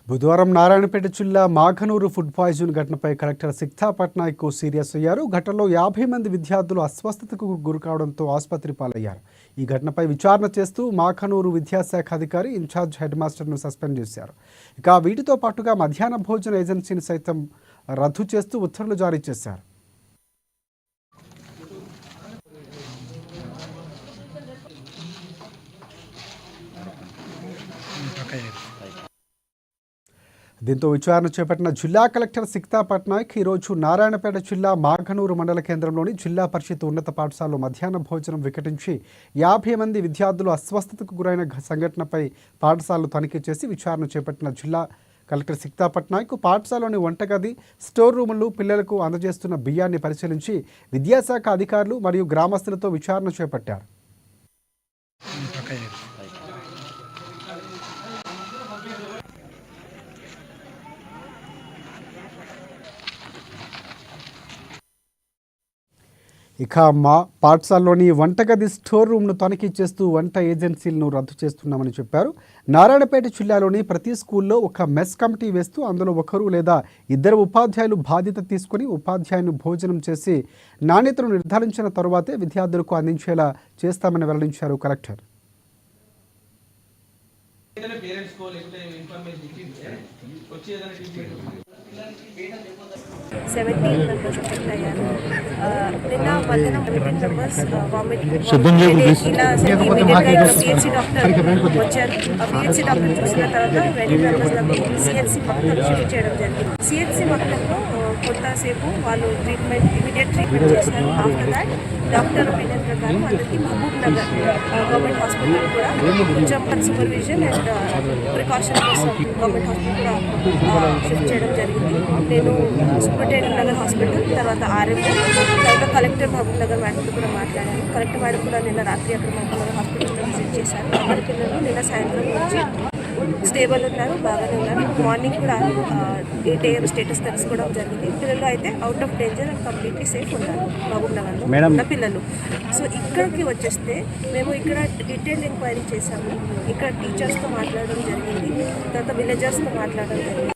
బుధవారం నారాయణపేట జిల్లా మాఘనూరు food poison ఘటనపై కలెక్టర్ సిక్తా పట్నాయక్ సీరియస్ అయ్యారు. ఘటనలో 50 మంది విద్యార్థులు అస్వస్థతకు గురికావడంతో ఆసుపత్రి పాలయ్యారు. ఈ ఘటనపై విచారణ చేస్తూ మాఘనూరు విద్యాశాఖ అధికారి ఇన్ఛార్జ్ హెడ్ మాస్టర్ను సస్పెండ్ చేశారు. ఇక వీటితో పాటుగా మధ్యాహ్న భోజన ఏజెన్సీని సైతం రద్దు చేస్తూ ఉత్తర్వులు జారీ చేశారు. దీంతో విచారణ చేపట్టిన జిల్లా కలెక్టర్ సిక్తా పట్నాయక్ ఈరోజు నారాయణపేట జిల్లా మాఘనూరు మండల కేంద్రంలోని జిల్లా పరిషత్ ఉన్నత పాఠశాలలో మధ్యాహ్న భోజనం వికటించి 50 మంది విద్యార్థులు అస్వస్థతకు గురైన సంఘటనపై పాఠశాలను తనిఖీ చేసి విచారణ చేపట్టిన జిల్లా కలెక్టర్ సిక్తా పట్నాయక్ పాఠశాలలోని వంటగది, స్టోర్ రూములు, పిల్లలకు అందజేస్తున్న బియ్యాన్ని పరిశీలించి విద్యాశాఖ అధికారులు మరియు గ్రామస్తులతో విచారణ చేపట్టారు. ఇక మా పాఠశాలలోని వంటగది, స్టోర్ రూమ్ను తనిఖీ చేస్తూ వంట ఏజెన్సీలను రద్దు చేస్తున్నామని చెప్పారు. నారాయణపేట జిల్లాలోని ప్రతి స్కూల్లో ఒక మెస్ కమిటీ వేస్తూ అందులో ఒకరు లేదా ఇద్దరు ఉపాధ్యాయులు బాధ్యత తీసుకుని ఉపాధ్యాయుని భోజనం చేసి నాణ్యతను నిర్ధారించిన తరువాతే విద్యార్థులకు అందించేలా చేస్తామని వెల్లడించారు కలెక్టర్. నిన్న మధ్యాహ్నం 15 మెంబర్స్ వామిటింగ్ ఇలా పిహెచ్సి డాక్టర్ వచ్చారు. పిహెచ్సి డాక్టర్ చూసిన తర్వాత 20 మెంబర్స్ సిహెచ్సి మొత్తం షిఫ్ట్ చేయడం జరిగింది. సిహెచ్సి మొత్తంలో కొంతసేపు వాళ్ళు ఇమీడియట్ ట్రీట్మెంట్ చేశారు. ఆఫ్టర్ దాట్ డాక్టర్ ఒపీనియన్ ప్రకారం అందరికీ మహబూబ్ నగర్ గవర్నమెంట్ హాస్పిటల్ కూడా కొంచెం సూపర్విజన్ అండ్ ప్రికాషన్ కోసం గవర్నమెంట్ హాస్పిటల్ కూడా షిఫ్ట్ చేయడం జరిగింది. నేను సూపరింటెండెంట్ నగర్ హాస్పిటల్, తర్వాత ఆర్ఎంఓ, తర్వాత కలెక్టర్ మహబూబ్ నగర్ మేడంతో కూడా మాట్లాడాను. కలెక్టర్ మేడం కూడా నిన్న రాత్రి అక్కడ మహబూబ్ నగర్ హాస్పిటల్లో విజిట్ చేశారు. అందరి పిల్లలు నిన్న సాయంత్రం నుంచి స్టేబుల్ ఉన్నారు, బాగానే ఉన్నారు. మార్నింగ్ కూడా 8 AM స్టేటస్ తెలుసుకోవడం జరిగింది. పిల్లలు అయితే out of danger and completely safe ఉన్నారు మహబూబ్ నగర్లో ఉన్న పిల్లలు. సో ఇక్కడికి వచ్చేస్తే మేము ఇక్కడ డీటెయిల్ ఎంక్వైరీ చేశాము. ఇక్కడ టీచర్స్తో మాట్లాడడం జరిగింది, తర్వాత విలేజర్స్తో మాట్లాడడం జరిగింది.